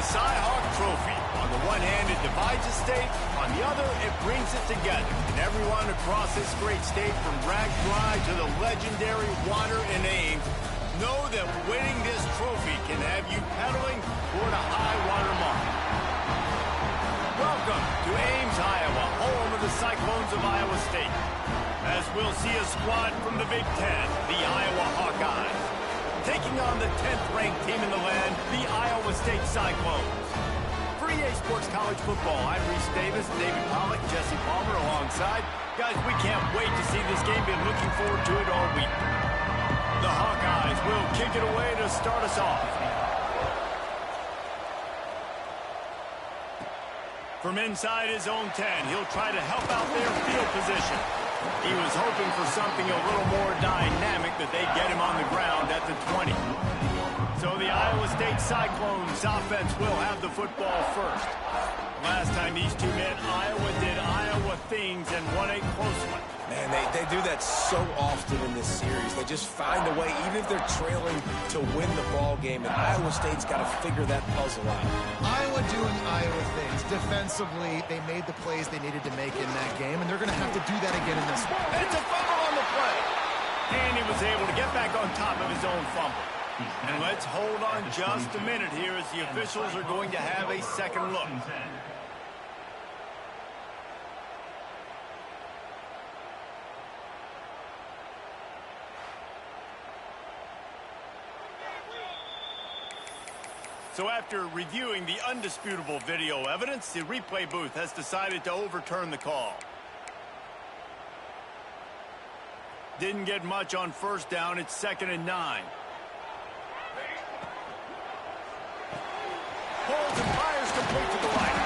The Cy-Hawk Trophy. On the one hand, it divides a state. On the other, it brings it together. And everyone across this great state, from Bragg Dry to the legendary water in Ames, know that winning this trophy can have you pedaling toward a high water mark. Welcome to Ames, Iowa, home of the Cyclones of Iowa State. As we'll see a squad from the Big Ten, the Iowa Hawkeyes, taking on the 10th-ranked team in the land, the Iowa State Cyclones. For EA Sports College Football, I'm Reese Davis, David Pollack, Jesse Palmer alongside. Guys, we can't wait to see this game. Been looking forward to it all week. The Hawkeyes will kick it away to start us off. From inside his own 10, he'll try to help out their field position. He was hoping for something a little more dynamic, that they'd get him on the ground at the 20. So the Iowa State Cyclones offense will have the football first. Last time these two met, Iowa did Iowa things and won a close one. Man, they do that so often in this series. They just find a way, even if they're trailing, to win the ball game. And Iowa State's got to figure that puzzle out. Iowa doing Iowa things. Defensively, they made the plays they needed to make in that game, and they're going to have to do that again in this one. It's a fumble on the play. And he was able to get back on top of his own fumble. And let's hold on just a minute here as the officials are going to have a second look. So after reviewing the undisputable video evidence, the replay booth has decided to overturn the call. Didn't get much on first down. It's 2nd and 9. Holds and fires complete to the right.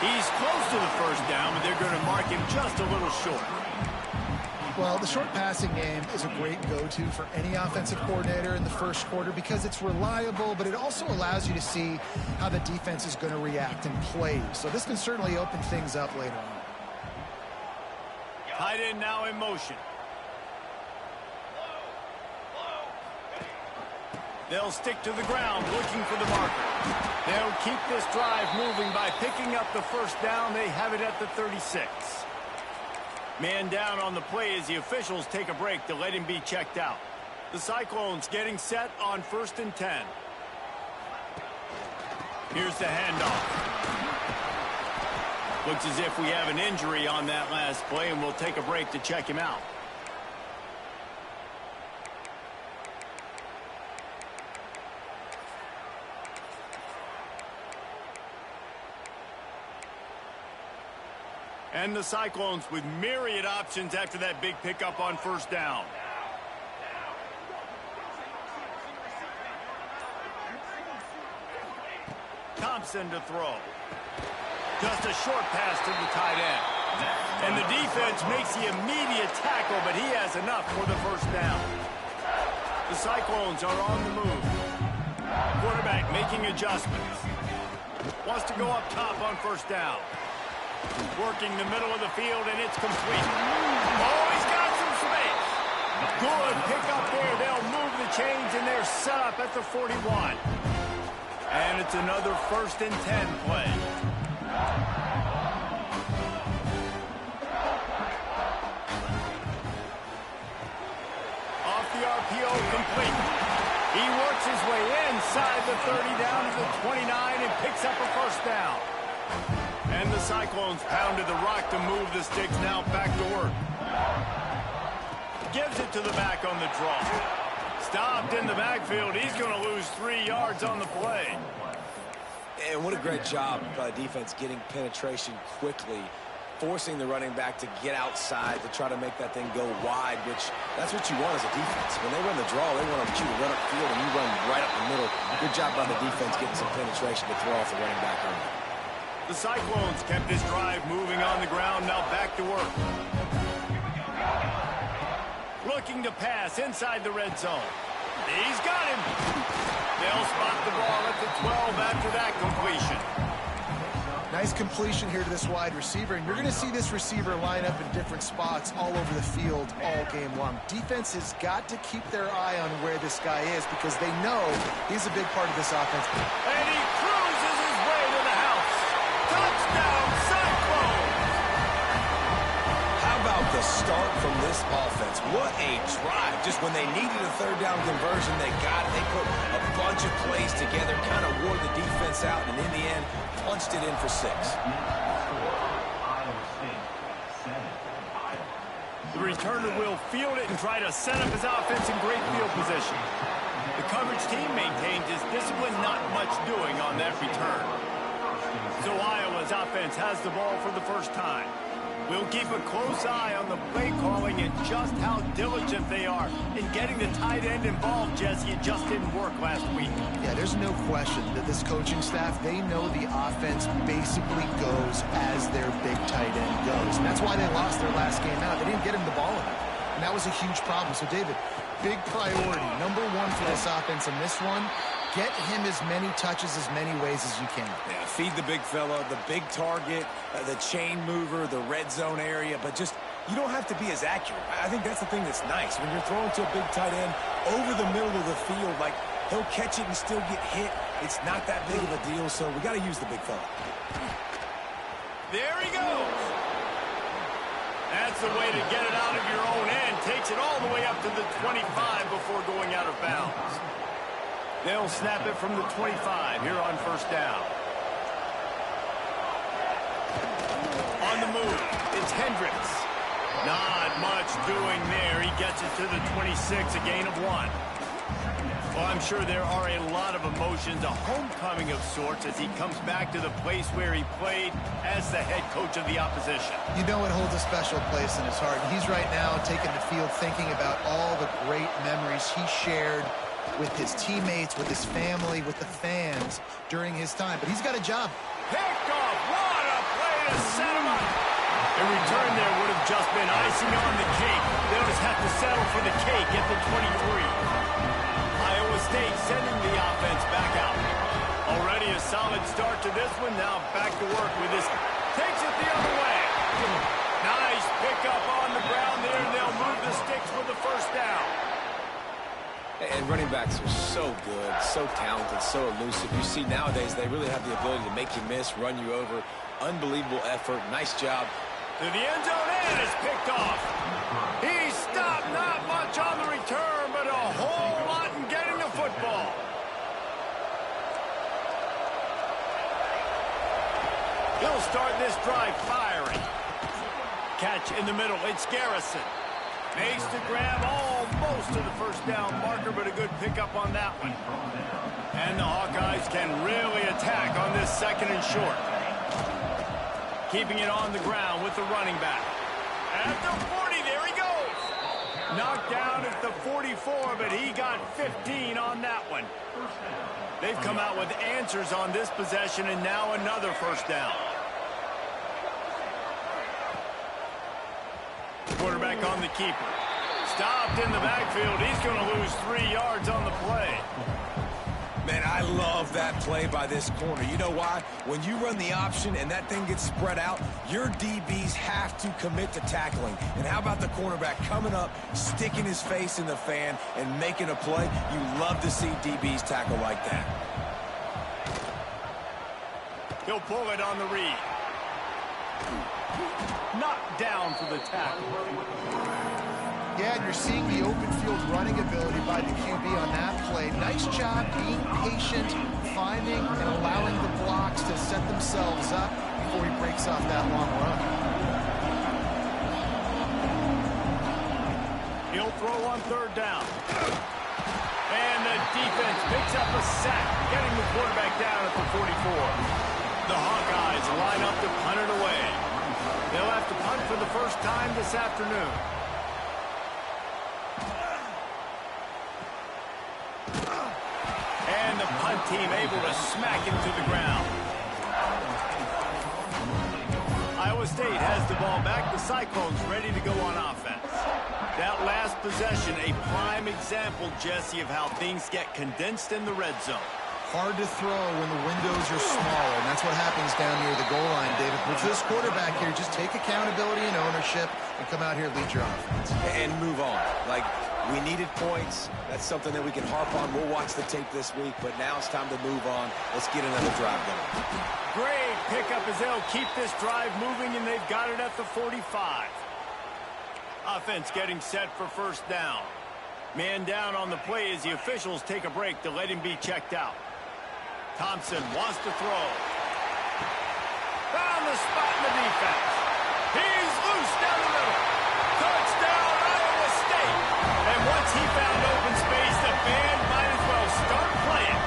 He's close to the first down, but they're going to mark him just a little short. Well, the short passing game is a great go-to for any offensive coordinator in the first quarter because it's reliable, but it also allows you to see how the defense is going to react and play. So this can certainly open things up later on. Tight end now in motion. They'll stick to the ground looking for the marker. They'll keep this drive moving by picking up the first down. They have it at the 36. Man down on the play as the officials take a break to let him be checked out. The Cyclones getting set on 1st and 10. Here's the handoff. Looks as if we have an injury on that last play, and we'll take a break to check him out. And the Cyclones with myriad options after that big pickup on first down. Thompson to throw. Just a short pass to the tight end. And the defense makes the immediate tackle, but he has enough for the first down. The Cyclones are on the move. Quarterback making adjustments. Wants to go up top on first down. Working the middle of the field, and it's complete. Oh, he's got some space. Good pick up there. They'll move the chains, and they're set up at the 41. And it's another 1st and 10 play. Off the RPO, complete. He works his way inside the 30 down to the 29 and picks up a first down. And the Cyclones pounded the rock to move the sticks. Now back to work. Gives it to the back on the draw. Stopped in the backfield. He's going to lose 3 yards on the play. And what a great job by defense getting penetration quickly, forcing the running back to get outside to try to make that thing go wide, which that's what you want as a defense. When they run the draw, they want you to run up field, and you run right up the middle. Good job by the defense getting some penetration to throw off the running back early. The Cyclones kept this drive moving on the ground. Now back to work. Looking to pass inside the red zone. He's got him. They'll spot the ball at the 12 after that completion. Nice completion here to this wide receiver, and you're going to see this receiver line up in different spots all over the field all game long. Defense has got to keep their eye on where this guy is because they know he's a big part of this offense. And he cruises his start from this offense. What a drive. Just when they needed a third down conversion, they got it. They put a bunch of plays together, kind of wore the defense out, and in the end, punched it in for 6. The returner will field it and try to set up his offense in great field position. The coverage team maintains his discipline, not much doing on that return. So Iowa's offense has the ball for the first time. We'll keep a close eye on the play calling and just how diligent they are in getting the tight end involved, Jesse. It just didn't work last week. Yeah, there's no question that this coaching staff, they know the offense basically goes as their big tight end goes. And that's why they lost their last game out. They didn't get him the ball enough. And that was a huge problem. So, David, big priority. Number 1 for this offense in this one, get him as many touches, as many ways as you can. Yeah, feed the big fella, the big target, the chain mover, the red zone area, but just, you don't have to be as accurate. I think that's the thing that's nice. When you're throwing to a big tight end over the middle of the field, like, he'll catch it and still get hit. It's not that big of a deal, so we got to use the big fella. There he goes. That's the way to get it out of your own end. Takes it all the way up to the 25 before going out of bounds. They'll snap it from the 25 here on first down. On the move, it's Hendricks. Not much doing there. He gets it to the 26, a gain of 1. Well, I'm sure there are a lot of emotions, a homecoming of sorts, as he comes back to the place where he played as the head coach of the opposition. You know it holds a special place in his heart. He's right now taking the field thinking about all the great memories he shared with his teammates, with his family, with the fans during his time. But he's got a job. Picked off. What a play to set him up. A return there would have just been icing on the cake. They'll just have to settle for the cake at the 23. Iowa State sending the offense back out. Already a solid start to this one. Now back to work with this. Takes it the other way. Nice pickup on the ground there. They'll move the sticks with the first down. And running backs are so good, so talented, so elusive. You see nowadays they really have the ability to make you miss, run you over. Unbelievable effort. Nice job. To the end zone and it's picked off. He stopped, not much on the return, but a whole lot in getting the football. He'll start this drive firing. Catch in the middle. It's Garrison. Makes the grab almost to the first down marker, but a good pickup on that one. And the Hawkeyes can really attack on this second and short. Keeping it on the ground with the running back. At the 40, there he goes. Knocked down at the 44, but he got 15 on that one. They've come out with answers on this possession, and now another first down. Quarterback on the keeper. Stopped in the backfield. He's going to lose 3 yards on the play. Man, I love that play by this corner. You know why? When you run the option and that thing gets spread out, your DBs have to commit to tackling. And how about the cornerback coming up, sticking his face in the fan, and making a play? You love to see DBs tackle like that. He'll pull it on the read. Knocked down for the tackle. Yeah, and you're seeing the open field running ability by the QB on that play. Nice job being patient, finding and allowing the blocks to set themselves up before he breaks off that long run. He'll throw on third down. And the defense picks up a sack, getting the quarterback down at the 44. The Hawkeyes line up to punt it away. They'll have to punt for the first time this afternoon. And the punt team able to smack him to the ground. Iowa State has the ball back. The Cyclones ready to go on offense. That last possession, a prime example, Jesse, of how things get condensed in the red zone. Hard to throw when the windows are smaller, and that's what happens down near the goal line, David. But for this quarterback here, just take accountability and ownership and come out here and lead your offense. And move on. Like, we needed points. That's something that we can harp on. We'll watch the tape this week, but now it's time to move on. Let's get another drive going. Great pickup as they'll keep this drive moving, and they've got it at the 45. Offense getting set for first down. Man down on the play as the officials take a break to let him be checked out. Thompson wants to throw. Found the spot in the defense. He's loose down the middle. Touchdown, Iowa State. And once he found open space, the band might as well start playing.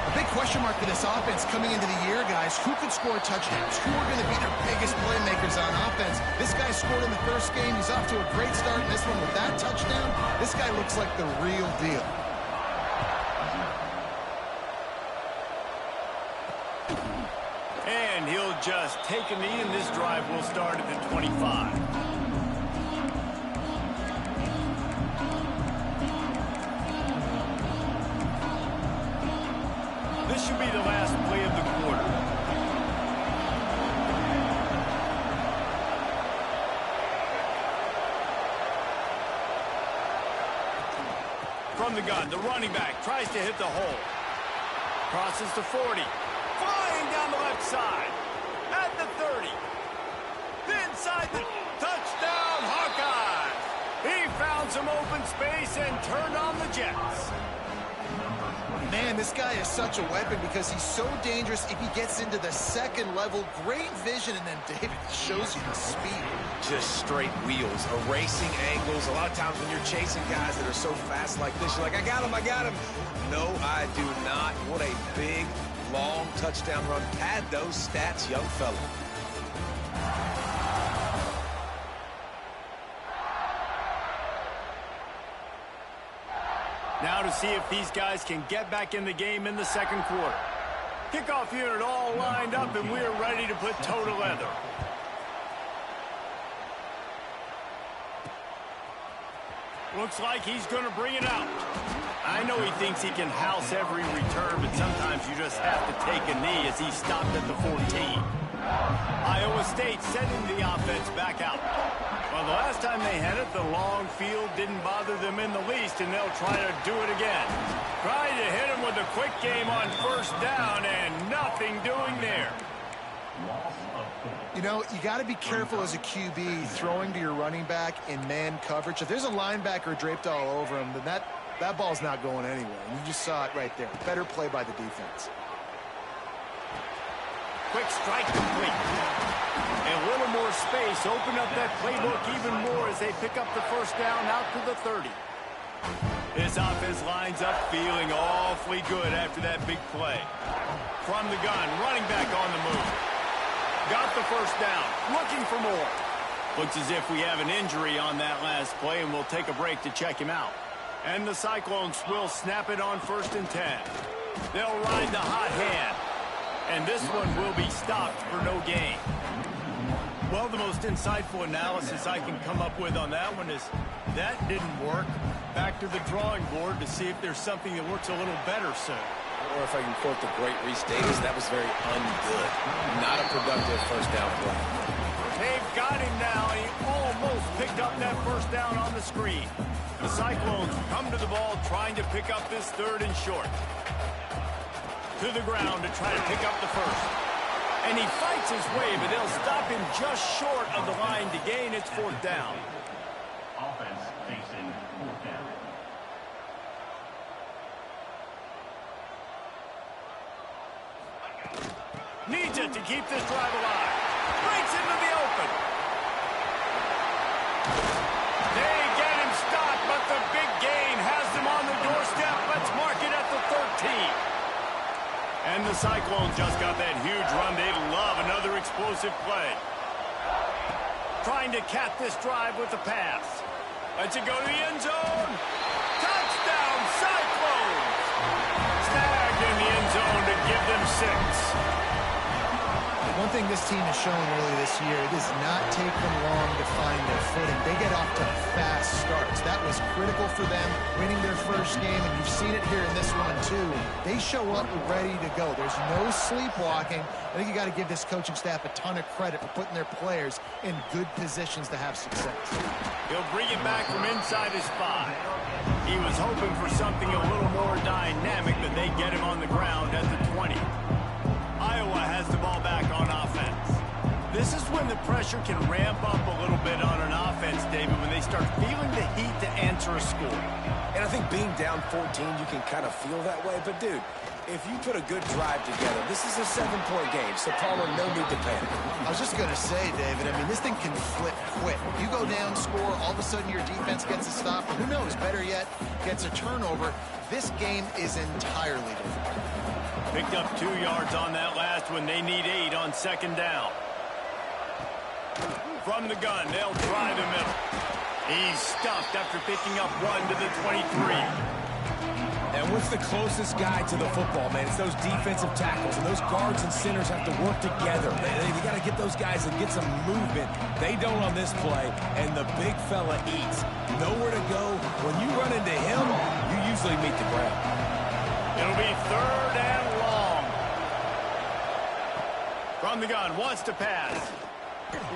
A big question mark for this offense coming into the year, guys. Who could score touchdowns? Who are going to be their biggest playmakers on offense? This guy scored in the first game. He's off to a great start in this one with that touchdown. This guy looks like the real deal. And he'll just take a knee, and this drive will start at the 25. This should be the last play of the quarter. From the gun, the running back tries to hit the hole. Crosses to 40. Flying down the left side. At the 30. Inside the touchdown, Hawkeyes. He found some open space and turned on the Jets. Man, this guy is such a weapon because he's so dangerous if he gets into the second level. Great vision, and then David shows you the speed. Just straight wheels, erasing angles. A lot of times when you're chasing guys that are so fast like this, you're like, I got him, I got him. No, I do not. What a big, long touchdown run. Pad those stats, young fella. Now to see if these guys can get back in the game in the second quarter. Kickoff unit all lined up, and we're ready to put toe to leather. Looks like he's going to bring it out. I know he thinks he can house every return, but sometimes you just have to take a knee as he stopped at the 14. Iowa State sending the offense back out. Well, the last time they had it, the long field didn't bother them in the least, and they'll try to do it again. Trying to hit him with a quick game on first down, and nothing doing there. You know, you got to be careful as a QB throwing to your running back in man coverage. If there's a linebacker draped all over him, then that ball's not going anywhere. And you just saw it right there. Better play by the defense. Quick strike complete. And a little more space. Open up that playbook even more as they pick up the first down out to the 30. This offense lines up feeling awfully good after that big play. From the gun, running back on the move. Got the first down. Looking for more. Looks as if we have an injury on that last play, and we'll take a break to check him out. And the Cyclones will snap it on 1st and 10. They'll ride the hot hand. And this one will be stopped for no gain. Well, the most insightful analysis I can come up with on that one is that didn't work. Back to the drawing board to see if there's something that works a little better soon. Or if I can quote the great Reese Davis, that was very ungood. Not a productive first down play. They've got him now. He almost picked up that first down on the screen. The Cyclones come to the ball trying to pick up this 3rd and short. To the ground to try to pick up the first. And he fights his way, but they'll stop him just short of the line to gain. It's 4th down. Offense facing 4th down. Needs it to keep this drive alive. Breaks into the open. They get him stopped, but the big gain has them on the doorstep. Let's mark it at the 13. And the Cyclones just got that huge run. They'd love another explosive play. Trying to cap this drive with the pass. Lets it go to the end zone. Touchdown, Cyclones! Snagged in the end zone to give them 6. One thing this team has shown early this year, it does not take them long to find their footing. They get off to fast starts. That was critical for them, winning their first game, and you've seen it here in this one too. They show up ready to go. There's no sleepwalking. I think you got to give this coaching staff a ton of credit for putting their players in good positions to have success. He'll bring it back from inside his 5. He was hoping for something a little more dynamic, but they get him on the ground at the 20. Iowa has the ball back on offense. This is when the pressure can ramp up a little bit on an offense, David, when they start feeling the heat to answer a score. And I think being down 14, you can kind of feel that way. But, dude, if you put a good drive together, this is a 7-point game, so Palmer, no need to panic. I was just going to say, David, I mean, this thing can flip quick. You go down, score, all of a sudden your defense gets a stop, or who knows, better yet, gets a turnover. This game is entirely different. Picked up 2 yards on that last one. They need 8 on second down. From the gun, they'll try the middle. He's stuffed after picking up 1 to the 23. And what's the closest guy to the football, man? It's those defensive tackles, and those guards and centers have to work together. They got to get those guys and get some movement. They don't on this play, and the big fella eats. Nowhere to go. When you run into him, you usually meet the ground. It'll be 3rd and long. From the gun, wants to pass.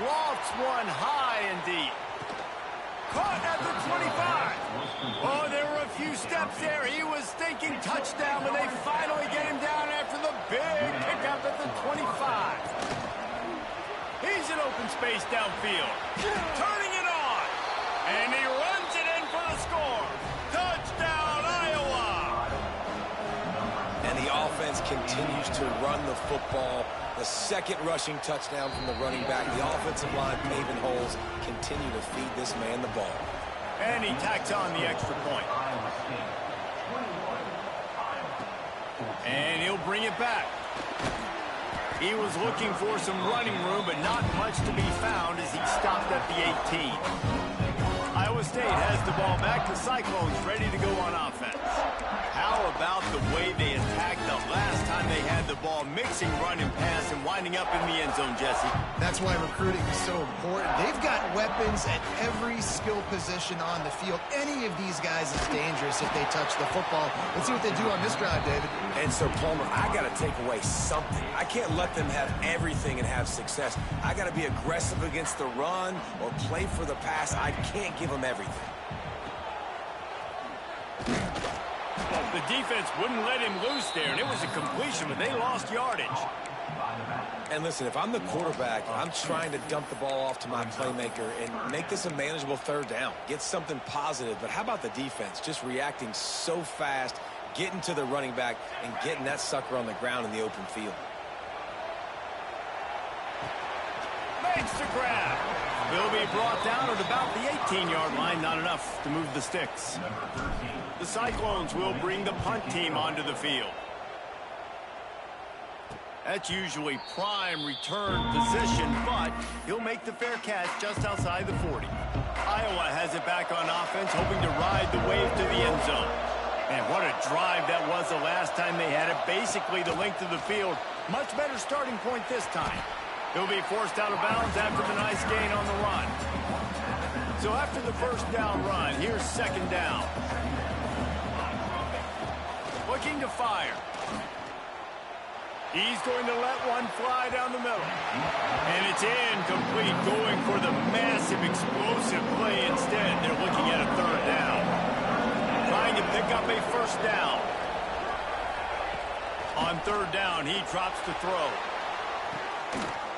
Lofts one high and deep. Caught at the 25. Oh, there were a few steps there. He was thinking touchdown, but they finally get him down after the big pickup at the 25. He's in open space downfield. Turning it on. And he runs it in for the score. Touchdown, Iowa. And the offense continues to run the football. The second rushing touchdown from the running back. The offensive line paving holes, continue to feed this man the ball. And he tacks on the extra point. And he'll bring it back. He was looking for some running room, but not much to be found as he stopped at the 18. Iowa State has the ball back. The Cyclones ready to go on offense. How about the way they attacked the last time they had the ball, mixing run and pass and winding up in the end zone, Jesse? That's why recruiting is so important. They've got weapons at every skill position on the field. Any of these guys is dangerous if they touch the football. Let's see what they do on this drive, David. And so, Palmer, I got to take away something. I can't let them have everything and have success. I got to be aggressive against the run or play for the pass. I can't give them everything. The defense wouldn't let him loose there, and it was a completion, but they lost yardage. And listen, if I'm the quarterback, I'm trying to dump the ball off to my playmaker and make this a manageable 3rd down. Get something positive. But how about the defense? Just reacting so fast, getting to the running back, and getting that sucker on the ground in the open field. Makes the grab. Will be brought down at about the 18-yard line. Not enough to move the sticks. The Cyclones will bring the punt team onto the field. That's usually prime return position, but he'll make the fair catch just outside the 40. Iowa has it back on offense, hoping to ride the wave to the end zone. And what a drive that was the last time they had it. Basically the length of the field. Much better starting point this time. He'll be forced out of bounds after the nice gain on the run. So after the 1st down run, here's 2nd down. Looking to fire. He's going to let one fly down the middle. And it's incomplete, going for the massive explosive play instead. They're looking at a 3rd down. Trying to pick up a 1st down. On 3rd down, he drops to throw.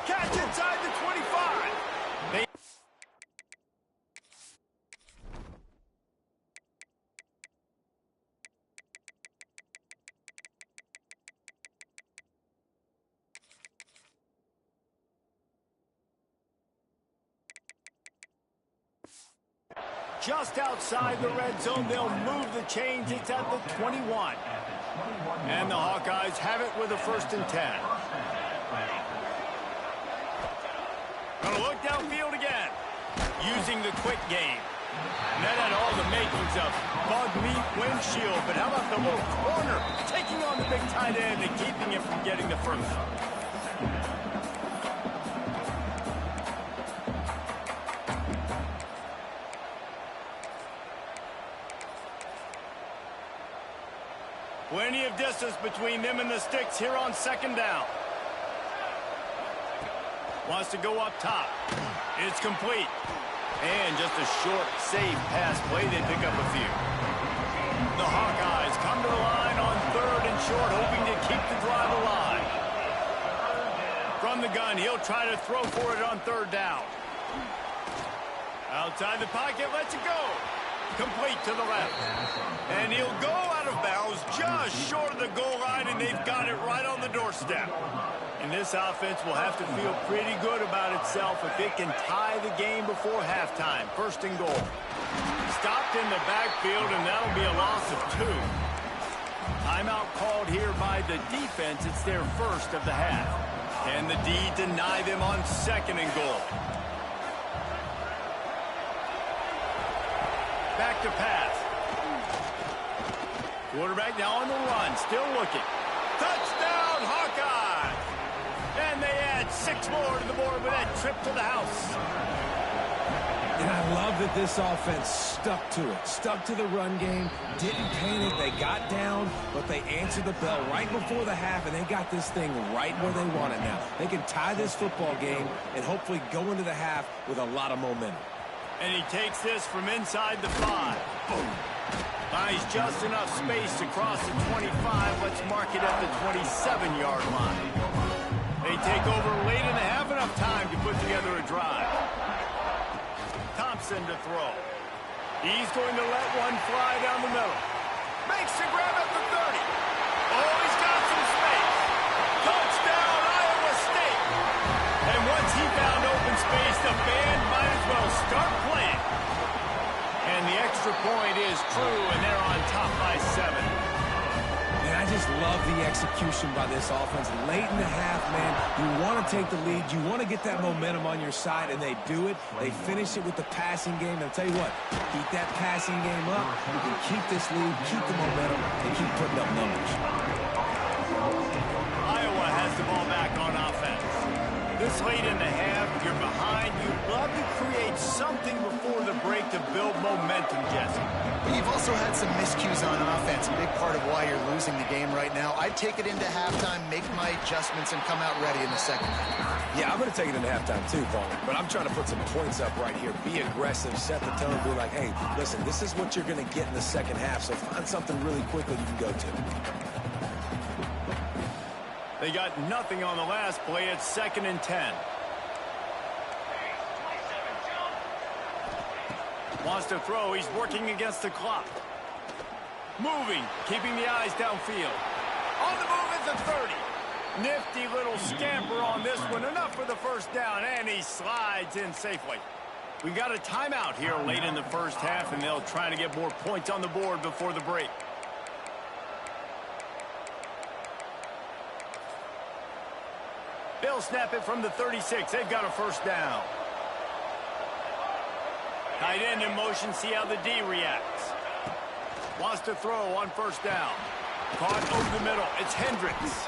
Catch inside the 25. Just outside the red zone, they'll move the chains. It's at the 21. And the Hawkeyes have it with a 1st and 10. Gonna look downfield again. Using the quick game. And that had all the makings of bug meat windshield. But how about the little corner taking on the big tight end and keeping him from getting the first? Plenty of distance between them and the sticks here on 2nd down. Wants to go up top. It's complete. And just a short, safe pass play. They pick up a few. The Hawkeyes come to the line on 3rd and short, hoping to keep the drive alive. From the gun, he'll try to throw for it on third down. Outside the pocket, lets it go. Complete to the left. And he'll go out of bounds just short of the goal line, and they've got it right on the doorstep. And this offense will have to feel pretty good about itself if it can tie the game before halftime. First and goal. Stopped in the backfield, and that'll be a loss of 2. Timeout called here by the defense. It's their first of the half. Can the D deny them on second and goal? Back to pass. Quarterback now on the run, still looking. Touchdown, Hawkeyes! And they add 6 more to the board with that trip to the house. And I love that this offense stuck to it, stuck to the run game, didn't panic. They got down, but they answered the bell right before the half, and they got this thing right where they want it now. They can tie this football game and hopefully go into the half with a lot of momentum. And he takes this from inside the 5. Boom. Buys just enough space to cross the 25. Let's mark it at the 27-yard line. They take over late in the half, enough time to put together a drive. Thompson to throw. He's going to let one fly down the middle. Makes the grab at the 30. Oh, he's got some space. Touchdown, Iowa State. And once he found open space, the band might as well start playing. And the extra point is true, and they're on top by 7. And I just love the execution by this offense. Late in the half, man, you want to take the lead. You want to get that momentum on your side, and they do it. They finish it with the passing game. And I'll tell you what, keep that passing game up. You can keep this lead, keep the momentum, and keep putting up numbers. Iowa has the ball back on offense. This late in the half, you're behind. You'd love to create something before the break to build momentum, Jesse. You've also had some miscues on offense, a big part of why you're losing the game right now. I'd take it into halftime, make my adjustments, and come out ready in the second half. Yeah, I'm going to take it into halftime too, Paul. But I'm trying to put some points up right here. Be aggressive, set the tone, be like, hey, listen, this is what you're going to get in the second half, so find something really quickly you can go to. They got nothing on the last play. It's 2nd and 10. Wants to throw. He's working against the clock. Moving, keeping the eyes downfield. On the move is the 30. Nifty little scamper on this one. Enough for the first down, and he slides in safely. We've got a timeout here late in the first half, and they'll try to get more points on the board before the break. They'll snap it from the 36. They've got a first down. Tight end in motion. See how the D reacts. Wants to throw on first down. Caught over the middle. It's Hendricks.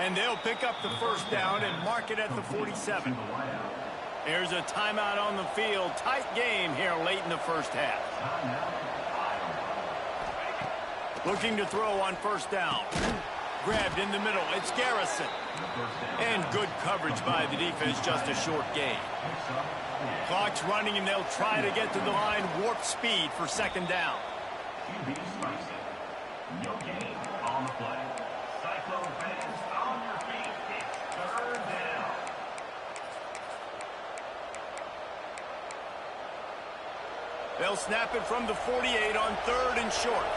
And they'll pick up the first down and mark it at the 47. There's a timeout on the field. Tight game here late in the first half. Looking to throw on first down. Grabbed in the middle. It's Garrison. And good coverage by the defense. Just a short gain. Clock's running, and they'll try to get to the line. Warp speed for second down. No gain on the play. Cyclone fans on your feet. It's 3rd down. They'll snap it from the 48 on 3rd and short.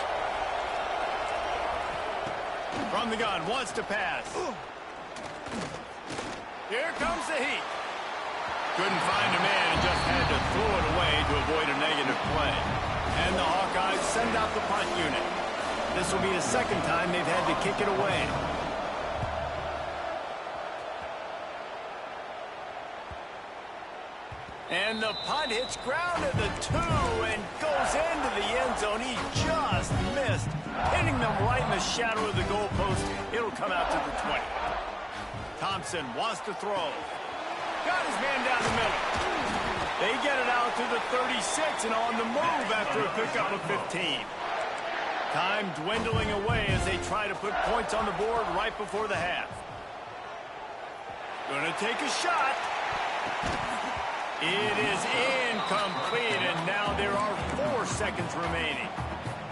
From the gun, wants to pass. Here comes the heat. Couldn't find a man and just had to throw it away to avoid a negative play. And the Hawkeyes send out the punt unit. This will be the second time they've had to kick it away. And the punt hits ground at the 2 and goes into the end zone. He just missed, hitting them right in the shadow of the goalpost. It'll come out to the 20. Thompson wants to throw. Got his man down the middle. They get it out to the 36 and on the move after a pickup of 15. Time dwindling away as they try to put points on the board right before the half. Gonna take a shot. It is incomplete, and now there are 4 seconds remaining.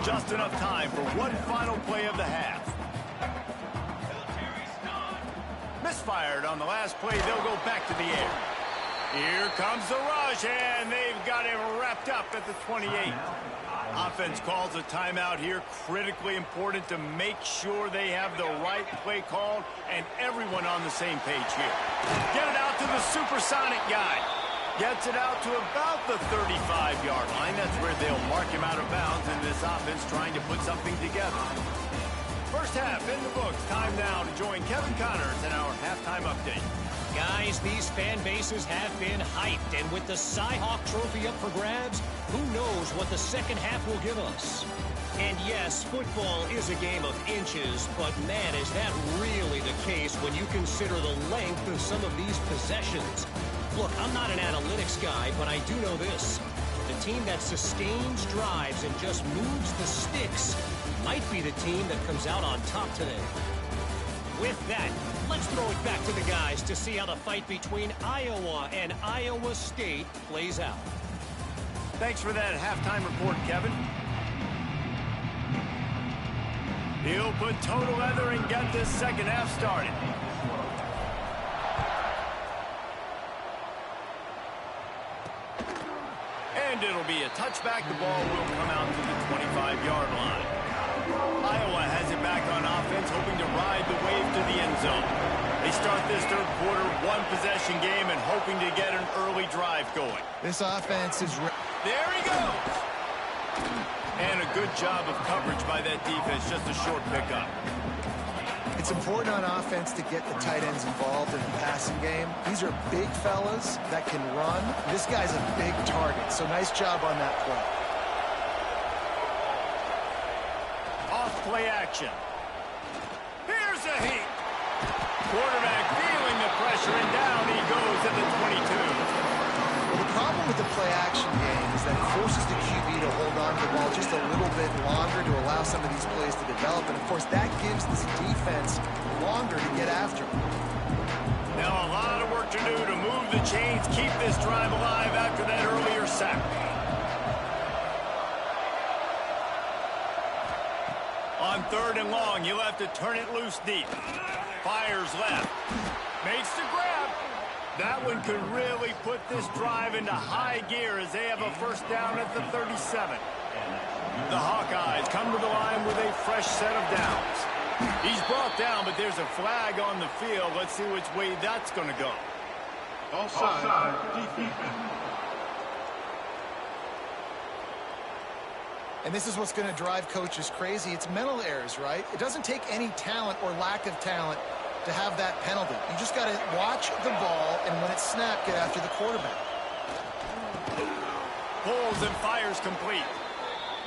Just enough time for one final play of the half. fired. On the last play, they'll go back to the air. Here comes the rush, and they've got it wrapped up at the 28. Offense calls a timeout here. Critically important to make sure they have the right play called and everyone on the same page here. Get it out to the supersonic guy. Gets it out to about the 35-yard line. That's where they'll mark him out of bounds in this offense trying to put something together. First half in the books. Time now to join Kevin Connors in our halftime update. Guys, these fan bases have been hyped, and with the Cy-Hawk Trophy up for grabs, who knows what the second half will give us. And yes, football is a game of inches, but man, is that really the case when you consider the length of some of these possessions. Look, I'm not an analytics guy, but I do know this. The team that sustains drives and just moves the sticks might be the team that comes out on top today. With that, let's throw it back to the guys to see how the fight between Iowa and Iowa State plays out. Thanks for that halftime report, Kevin. He'll put total leather and get this second half started. And it'll be a touchback. The ball will come out to the 25-yard line. Iowa has it back on offense, hoping to ride the wave to the end zone. They start this third quarter, one-possession game, and hoping to get an early drive going. This offense is... There he goes! And a good job of coverage by that defense, just a short pickup. It's important on offense to get the tight ends involved in the passing game. These are big fellas that can run. This guy's a big target, so nice job on that play. Play action. Here's a heat. Quarterback feeling the pressure, and down he goes at the 22. Well, the problem with the play action game is that it forces the QB to hold on to the ball just a little bit longer to allow some of these plays to develop. And, of course, that gives this defense longer to get after them. Now a lot of work to do to move the chains, keep this drive alive after that earlier sack. On third and long, you'll have to turn it loose deep. Fires left. Makes the grab. That one could really put this drive into high gear as they have a first down at the 37. The Hawkeyes come to the line with a fresh set of downs. He's brought down, but there's a flag on the field. Let's see which way that's going to go. Offside. Defense. And this is what's going to drive coaches crazy. It's mental errors, right? It doesn't take any talent or lack of talent to have that penalty. You just got to watch the ball, and when it's snapped, get after the quarterback. Pulls and fires complete.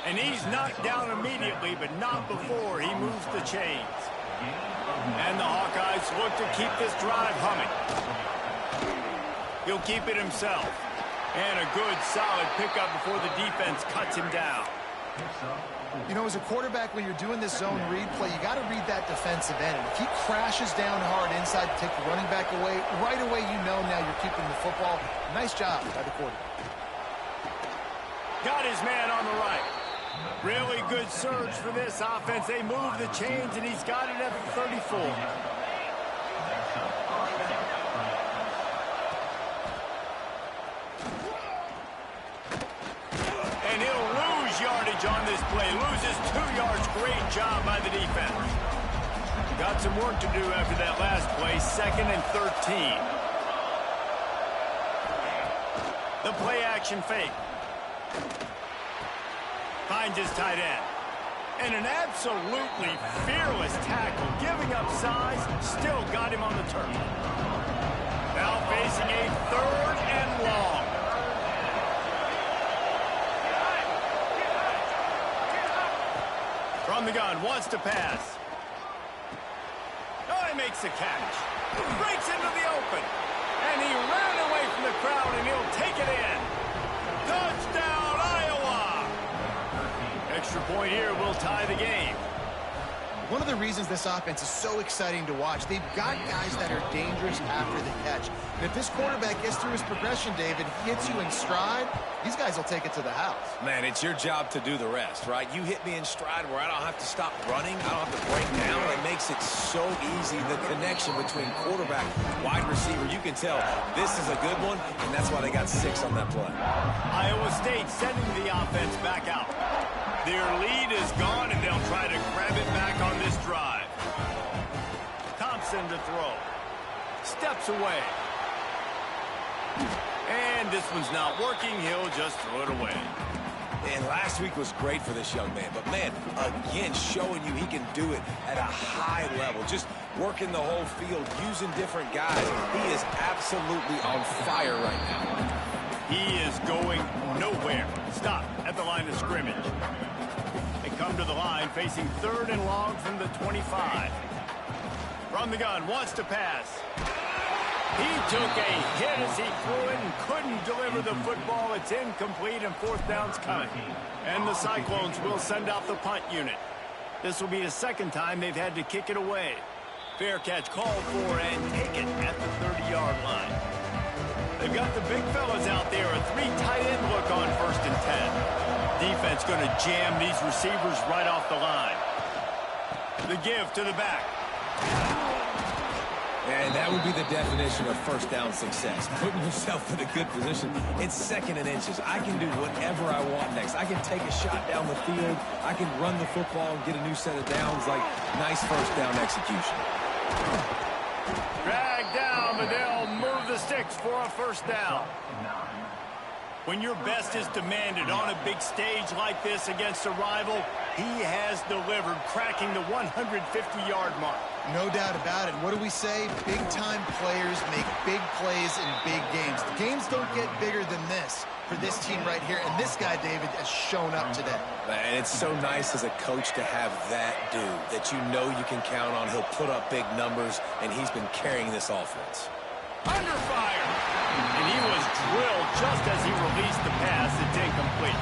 And he's knocked down immediately, but not before he moves the chains. And the Hawkeyes look to keep this drive humming. He'll keep it himself. And a good, solid pickup before the defense cuts him down. You know, as a quarterback, when you're doing this zone read play, you got to read that defensive end. And if he crashes down hard inside to take the running back away, right away you know now you're keeping the football. Nice job by the quarterback. Got his man on the right. Really good surge for this offense. They move the chains, and he's got it at the 34. And he'll lose yardage on this play. Loses 2 yards. Great job by the defense. Got some work to do after that last play. 2nd and 13. The play action fake. Finds his tight end. And an absolutely fearless tackle. Giving up size. Still got him on the turf. Now facing a 3rd and long. From the gun, wants to pass. Oh, he makes the catch. Breaks into the open. And he ran away from the crowd, and he'll take it in. Touchdown, Iowa! Extra point here will tie the game. One of the reasons this offense is so exciting to watch, they've got guys that are dangerous after the catch. And if this quarterback gets through his progression, David, hits you in stride, these guys will take it to the house. Man, it's your job to do the rest, right? You hit me in stride where I don't have to stop running. I don't have to break down. It makes it so easy. The connection between quarterback, wide receiver, you can tell this is a good one, and that's why they got 6 on that play. Iowa State sending the offense back out. Their lead is gone, and they'll try to grab it back on this drive. Thompson to throw. Steps away. And this one's not working. He'll just throw it away. And last week was great for this young man. But, man, again, showing you he can do it at a high level. Just working the whole field, using different guys. He is absolutely on fire right now. He is going nowhere. Stop at the line of scrimmage. They come to the line facing 3rd and long from the 25. From the gun, wants to pass. He took a hit as he threw it and couldn't deliver the football. It's incomplete and 4th down's coming. And the Cyclones will send out the punt unit. This will be the 2nd time they've had to kick it away. Fair catch called for and taken at the 30-yard line. They've got the big fellas out there. A 3 tight end look on 1st and 10. Defense going to jam these receivers right off the line. The give to the back. And that would be the definition of 1st down success. Putting yourself in a good position. It's 2nd and inches. I can do whatever I want next. I can take a shot down the field. I can run the football and get a new set of downs. Like, nice 1st down execution. Drag down, but they'll move the sticks for a 1st down. When your best is demanded on a big stage like this against a rival, he has delivered, cracking the 150-yard mark. No doubt about it. What do we say? Big-time players make big plays in big games. The games don't get bigger than this for this team right here, and this guy, David, has shown up today. Man, it's so nice as a coach to have that dude that you know you can count on. He'll put up big numbers, and he's been carrying this offense. Under fire! And he was drilled just as he released the pass. It's incomplete.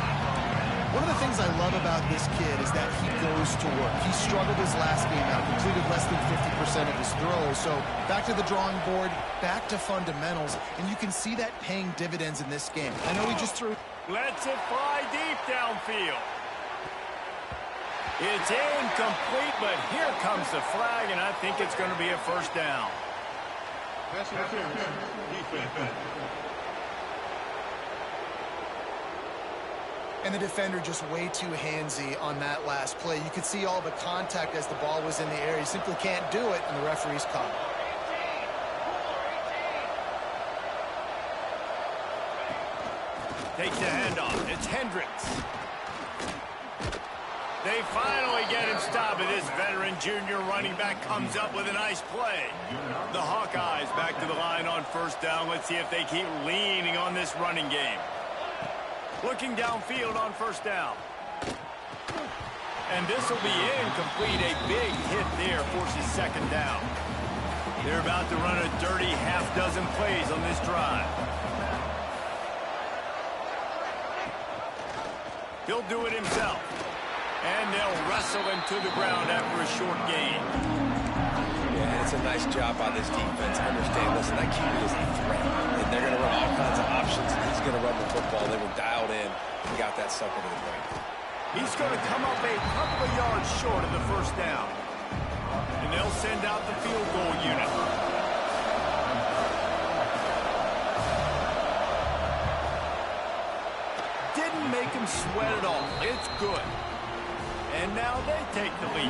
One of the things I love about this kid is that he goes to work. He struggled his last game out, completed less than 50% of his throws. So back to the drawing board, back to fundamentals, and you can see that paying dividends in this game. I know he just threw... Lets it fly deep downfield. It's incomplete, but here comes the flag, and I think it's going to be a 1st down. And the defender just way too handsy on that last play. You could see all the contact as the ball was in the air. He simply can't do it, and the referee's caught it. Takes the handoff. It's Hendricks. They finally get him stopped, and this veteran junior running back comes up with a nice play. The Hawkeyes back to the line on 1st down. Let's see if they keep leaning on this running game. Looking downfield on 1st down. And this will be incomplete. A big hit there forces 2nd down. They're about to run a dirty half-dozen plays on this drive. He'll do it himself. And they'll wrestle him to the ground after a short gain. Yeah, it's a nice job by this defense. I understand, listen, that QB is a threat. And they're going to run all kinds of options. He's going to run the football. They were dialed in and got that sucker to the ground. He's going to come up a couple of yards short of the 1st down. And they'll send out the field goal unit. Didn't make him sweat at all. It's good. And now they take the lead.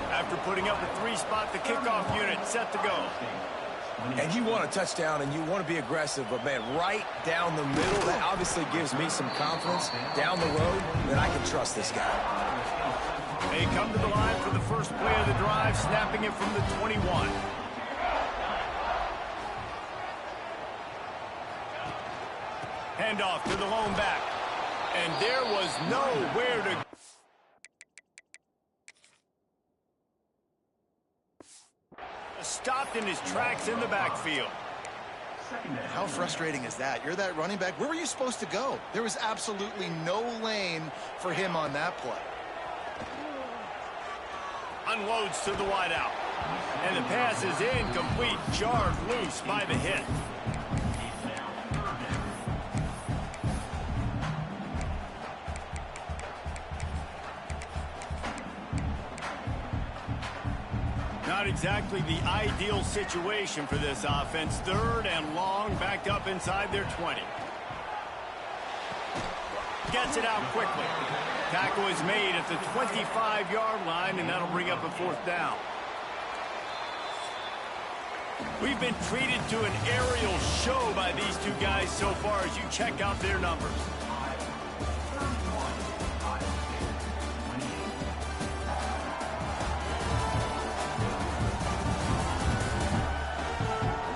After putting up a 3-spot, the kickoff unit set to go. And you want a touchdown and you want to be aggressive, but, man, right down the middle, that obviously gives me some confidence down the road that I can trust this guy. They come to the line for the first play of the drive, snapping it from the 21. Handoff to the lone back. And there was nowhere to go. Stopped in his tracks in the backfield. How frustrating is that? You're that running back. Where were you supposed to go? There was absolutely no lane for him on that play. Unloads to the wideout. And the pass is incomplete, jarred loose by the hit. Not exactly the ideal situation for this offense. 3rd and long, backed up inside their 20. Gets it out quickly. Tackle is made at the 25-yard line, and that'll bring up a 4th down. We've been treated to an aerial show by these two guys so far as you check out their numbers.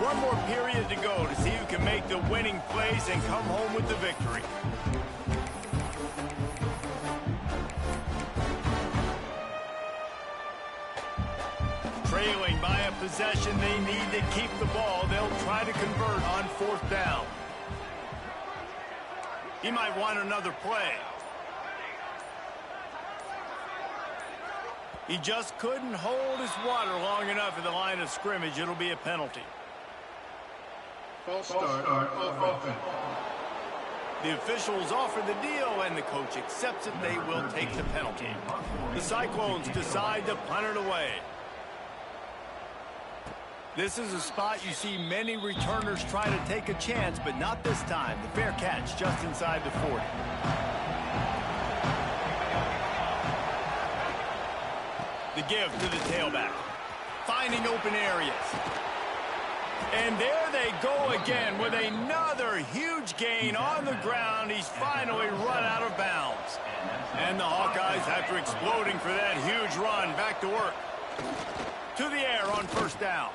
One more period to go to see who can make the winning plays and come home with the victory. Trailing by a possession, they need to keep the ball. They'll try to convert on 4th down. He might want another play. He just couldn't hold his water long enough at the line of scrimmage. It'll be a penalty. False start offense. The officials offer the deal, and the coach accepts it. They will take the penalty. The Cyclones decide to punt it away. This is a spot you see many returners try to take a chance, but not this time. The fair catch just inside the 40. The give to the tailback. Finding open areas. And there they go again with another huge gain on the ground. He's finally run out of bounds. And the Hawkeyes, after exploding for that huge run, back to work. To the air on 1st down.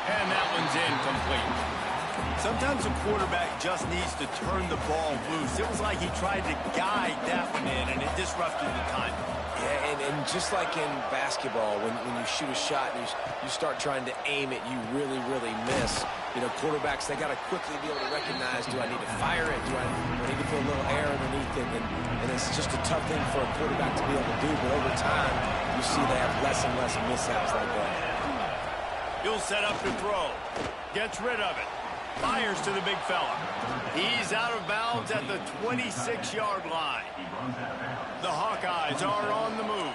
And that one's incomplete. Sometimes a quarterback just needs to turn the ball loose. It was like he tried to guide that one in, and it disrupted the timing. Yeah, and just like in basketball, when you shoot a shot and you start trying to aim it, you really, really miss. You know, quarterbacks, they got to quickly be able to recognize, do I need to fire it? Do I need to put a little air underneath it? And it's just a tough thing for a quarterback to be able to do. But over time, you see they have less and less mishaps like that. He'll set up to throw. Gets rid of it. Fires to the big fella. He's out of bounds at the 26-yard line. The Hawkeyes are on the move.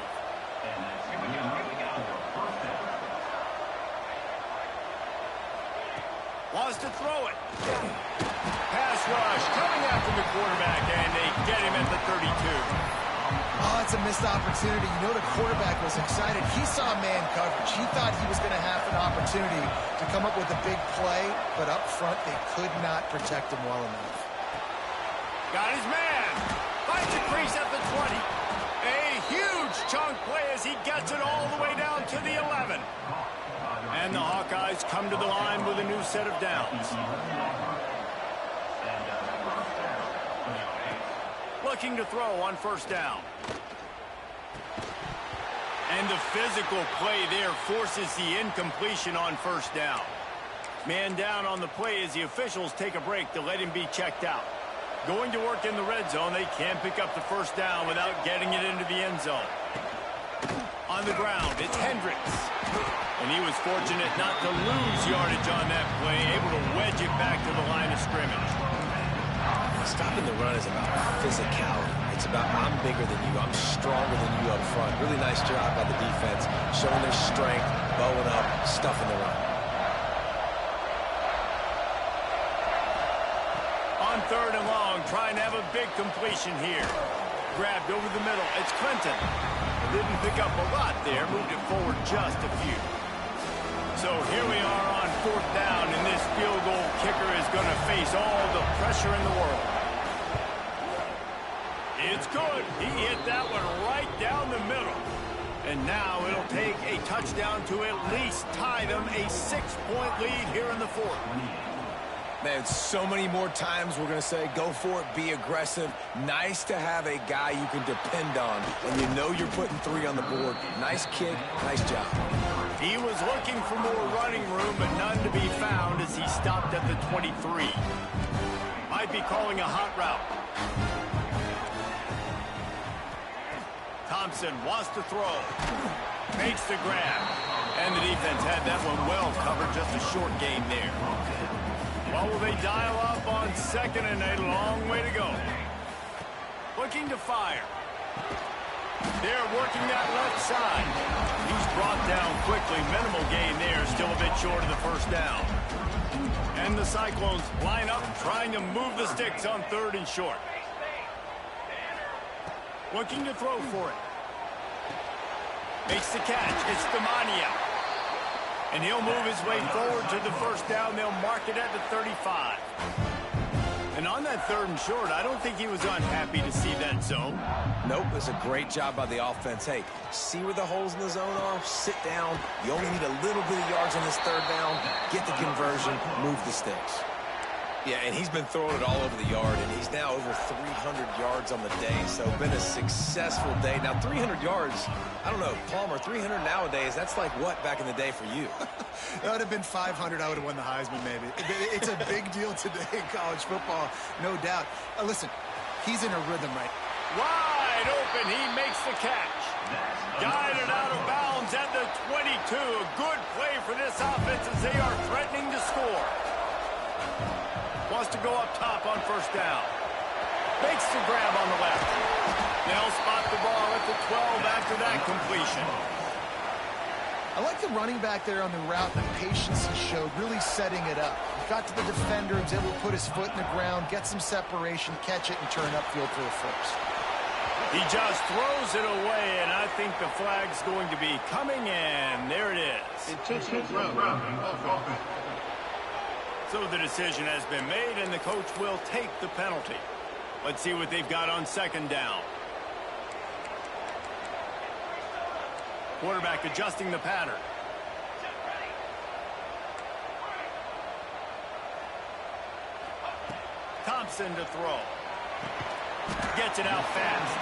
Wants to throw it. Pass rush coming after the quarterback, and they get him at the 32. Oh, it's a missed opportunity. You know the quarterback was excited. He saw man coverage. He thought he was going to have an opportunity to come up with a big play, but up front they could not protect him well enough. Got his man. Finds a crease at the 20. A huge chunk play as he gets it all the way down to the 11. And the Hawkeyes come to the line with a new set of downs. Looking to throw on 1st down. And the physical play there forces the incompletion on 1st down. Man down on the play as the officials take a break to let him be checked out. Going to work in the red zone, they can't pick up the 1st down without getting it into the end zone. On the ground, it's Hendricks. And he was fortunate not to lose yardage on that play, able to wedge it back to the line of scrimmage. Stopping the run is about physicality. It's about I'm bigger than you, I'm stronger than you up front. Really nice job by the defense, showing their strength, bowing up, stuffing the run. On 3rd and long, trying to have a big completion here. Grabbed over the middle, it's Clinton. Didn't pick up a lot there, moved it forward just a few. So here we are on 4th down, and this field goal kicker is going to face all the pressure in the world. It's good. He hit that one right down the middle. And now it'll take a touchdown to at least tie them a 6-point lead here in the 4th. Man, so many more times we're going to say, go for it, be aggressive. Nice to have a guy you can depend on when you know you're putting 3 on the board. Nice kick, nice job. He was looking for more running room, but none to be found as he stopped at the 23. Might be calling a hot route. Thompson wants to throw. Makes the grab. And the defense had that one well covered. Just a short gain there. Well, will they dial up on second and a long way to go? Looking to fire. They're working that left side. He's brought down quickly. Minimal gain there. Still a bit short of the first down. And the Cyclones line up trying to move the sticks on third and short. Looking to throw for it. Makes the catch. It's Stamania. And he'll move his way forward to the first down. They'll mark it at the 35. And on that third and short, I don't think he was unhappy to see that zone. Nope, it was a great job by the offense. Hey, see where the holes in the zone are? Sit down. You only need a little bit of yards on this third down. Get the conversion. Move the sticks. Yeah, and he's been throwing it all over the yard, and he's now over 300 yards on the day, so been a successful day. Now, 300 yards, I don't know, Palmer, 300 nowadays, that's like what back in the day for you? That would have been 500. I would have won the Heisman, maybe. It's a big deal today in college football, no doubt. Listen, he's in a rhythm, right? Wide open, he makes the catch. Guided out of bounds at the 22. A good play for this offense as they are threatening to score. Wants to go up top on first down. Makes the grab on the left. They'll spot the ball at the 12 after that completion. I like the running back there on the route and the patience he showed, really setting it up. He got to the defender, was able to put his foot in the ground, get some separation, catch it, and turn upfield for the first. He just throws it away, and I think the flag's going to be coming in. There it is. Intentional grounding off offense. So the decision has been made, and the coach will take the penalty. Let's see what they've got on second down. Quarterback adjusting the pattern. Thompson to throw. Gets it out fast.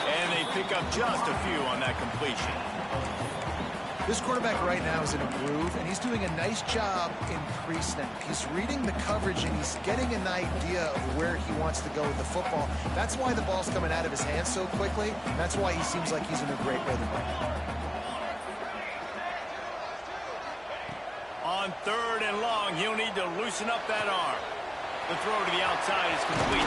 And they pick up just a few on that completion. This quarterback right now is in a groove, and he's doing a nice job in pre-snap. He's reading the coverage, and he's getting an idea of where he wants to go with the football. That's why the ball's coming out of his hands so quickly. That's why he seems like he's in a great rhythm right now. On third and long, he'll need to loosen up that arm. The throw to the outside is complete.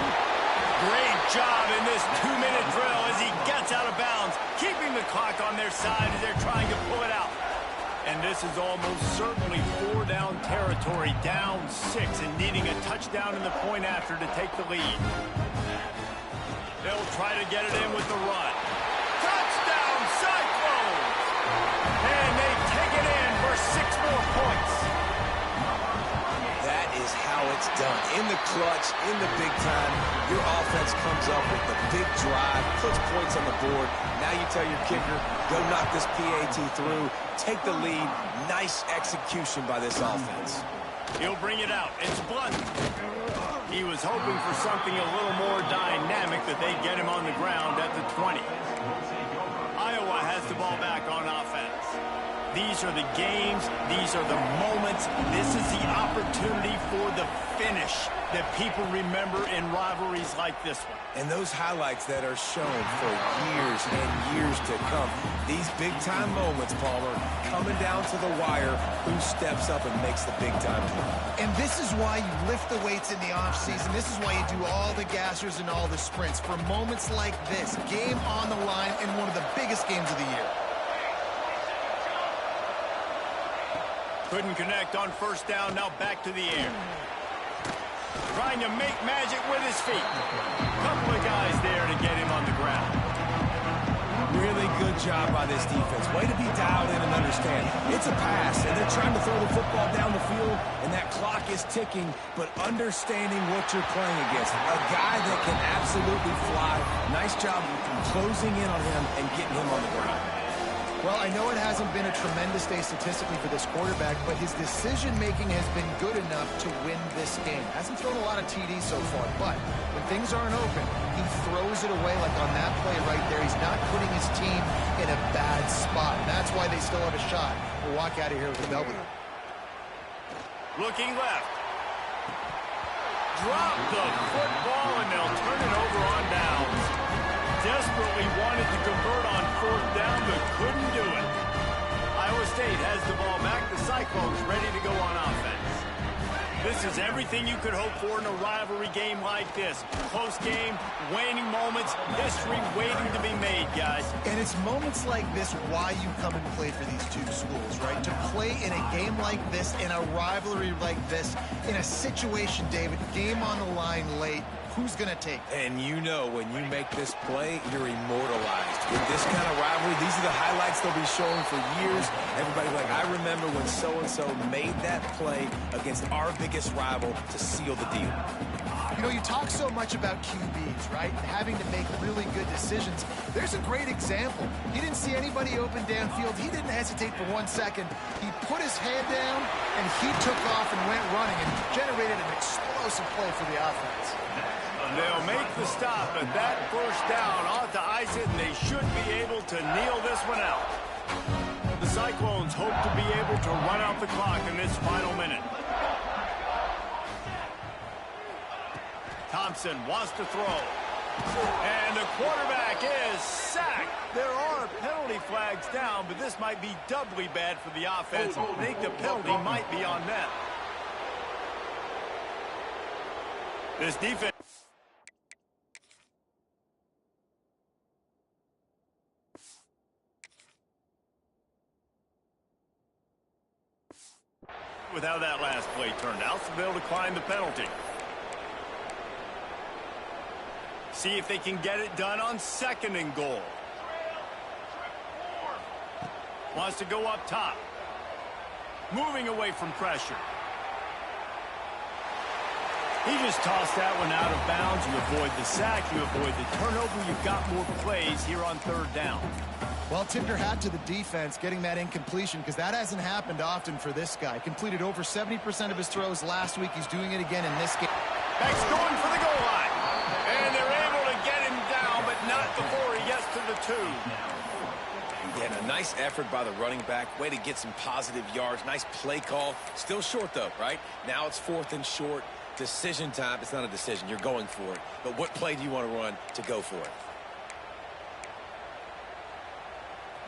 Great job in this 2-minute drill as he gets out of bounds, keeping the clock on their side as they're trying to pull it out. And this is almost certainly 4-down territory, down 6, and needing a touchdown in the point after to take the lead. They'll try to get it in with the run. Touchdown, Cyclones! And they take it in for 6 more points. That is how it's done. In the clutch, in the big time, your offense comes up with the big drive, puts points on the board. Now you tell your kicker, go knock this PAT through, take the lead. Nice execution by this offense. He'll bring it out. It's Blunt. He was hoping for something a little more dynamic that they'd get him on the ground at the 20. Iowa has the ball back on offense. These are the games. These are the moments. This is the opportunity for the finish that people remember in rivalries like this one. And those highlights that are shown for years and years to come. These big-time moments, Palmer, coming down to the wire, who steps up and makes the big-time play. And this is why you lift the weights in the offseason. This is why you do all the gassers and all the sprints. For moments like this, game on the line in one of the biggest games of the year. Couldn't connect on first down, now back to the air. Trying to make magic with his feet. Couple of guys there to get him on the ground. Really good job by this defense. Way to be dialed in and understand. It's a pass, and they're trying to throw the football down the field, and that clock is ticking, but understanding what you're playing against. A guy that can absolutely fly. Nice job closing in on him and getting him on the ground. Well, I know it hasn't been a tremendous day statistically for this quarterback, but his decision-making has been good enough to win this game. Hasn't thrown a lot of TDs so far, but when things aren't open, he throws it away like on that play right there. He's not putting his team in a bad spot. That's why they still have a shot to walk out of here with a W. Looking left. Drop the football, and they'll turn it over on downs. desperately wanted to convert on 4th down, but couldn't do it. Iowa State has the ball back. The Cyclones ready to go on offense. This is everything you could hope for in a rivalry game like this. Close game, waning moments, history waiting to be made, guys. And it's moments like this why you come and play for these two schools, right? To play in a game like this, in a rivalry like this, in a situation, David, game on the line late, who's going to take it? And you know when you make this play, you're immortalized. With this kind of rivalry, these are the highlights they'll be showing for years. Everybody's like, I remember when so-and-so made that play against our biggest rival to seal the deal. You know, you talk so much about QBs, right? Having to make really good decisions. There's a great example. He didn't see anybody open downfield. He didn't hesitate for 1 second. He put his head down, and he took off and went running and generated an explosive play for the offense. They'll make the stop, but that first down ought to ice it, and they should be able to kneel this one out. The Cyclones hope to be able to run out the clock in this final minute. Thompson wants to throw. And the quarterback is sacked. There are penalty flags down, but this might be doubly bad for the offense. I think the penalty might be on them. This defense. With how that last play turned out, so they'll decline the penalty. See if they can get it done on 2nd and goal. Wants to go up top. Moving away from pressure. He just tossed that one out of bounds. You avoid the sack, you avoid the turnover. You've got more plays here on 3rd down. Well, tip your hat to the defense getting that incompletion because that hasn't happened often for this guy. Completed over 70% of his throws last week. He's doing it again in this game. Back's going for the goal line. And they're able to get him down, but not before he gets to the 2. Yeah, a nice effort by the running back. Way to get some positive yards. Nice play call. Still short, though, right? Now it's 4th and short. Decision time. It's not a decision. You're going for it. But what play do you want to run to go for it?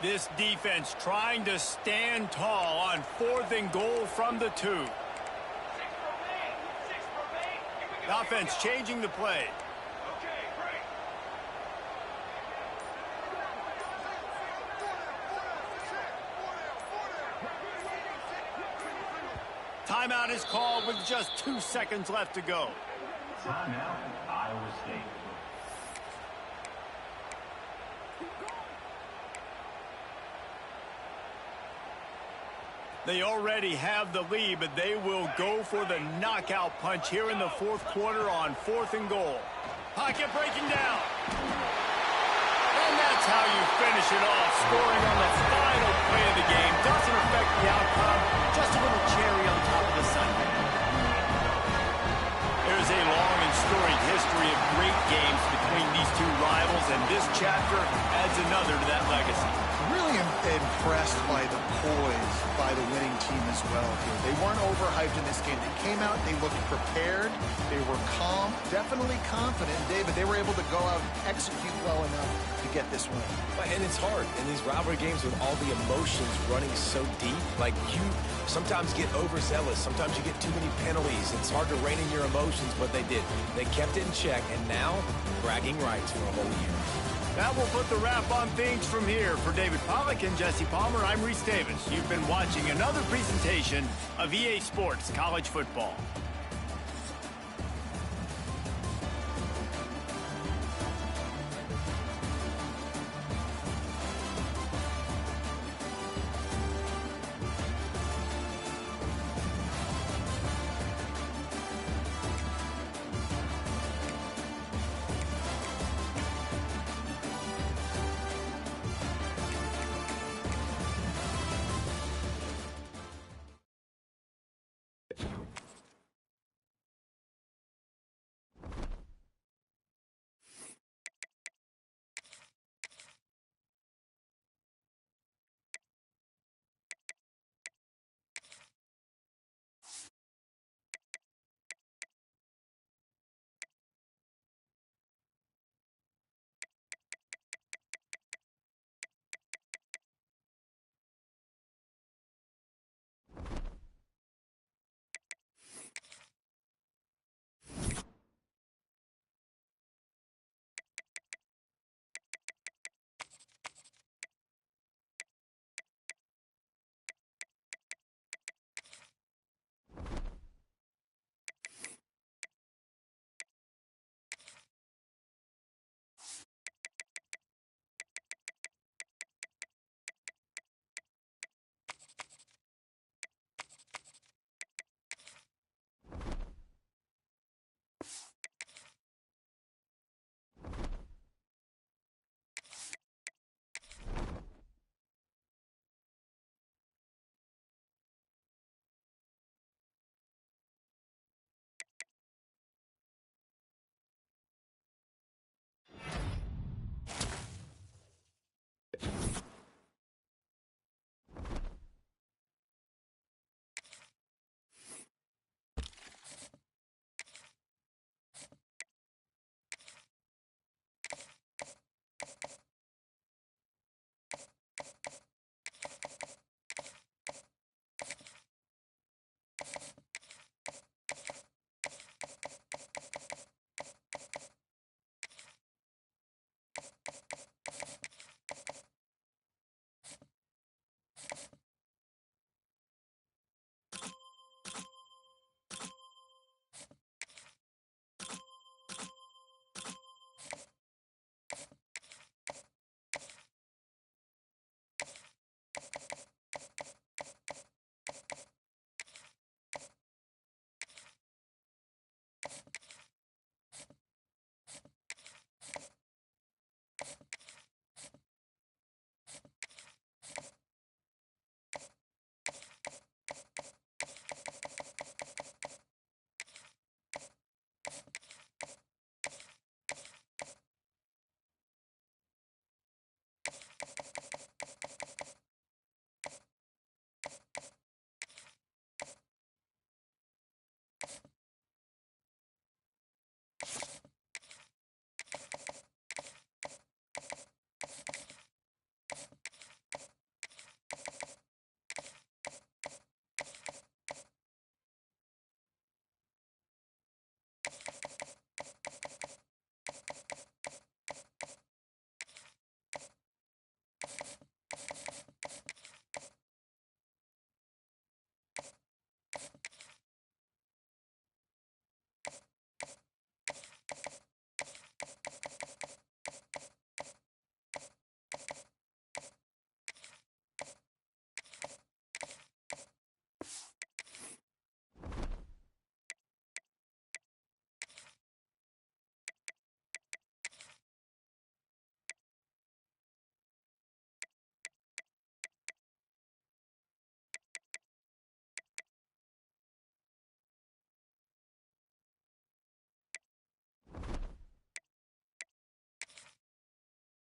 This defense trying to stand tall on 4th and goal from the 2. The offense changing the play. Timeout is called with just 2 seconds left to go. Timeout, Iowa State. They already have the lead, but they will go for the knockout punch here in the 4th quarter on 4th and goal. Pocket breaking down. And that's how you finish it off, scoring on the final play of the game. Doesn't affect the outcome, just a little cherry on top of the Sunday. There's a long and storied history of great games between these two rivals, and this chapter adds another to that legacy. Really impressed by the poise by the winning team as well here. They weren't overhyped in this game. They came out, they looked prepared, they were calm, definitely confident. David, they were able to go out and execute well enough to get this win. And it's hard in these rivalry games with all the emotions running so deep. Like, you sometimes get overzealous. Sometimes you get too many penalties. It's hard to rein in your emotions, but they did. They kept it in check, and now bragging rights for a whole year. That will put the wrap on things from here. For David Pollack and Jesse Palmer, I'm Reese Davis. You've been watching another presentation of EA Sports College Football.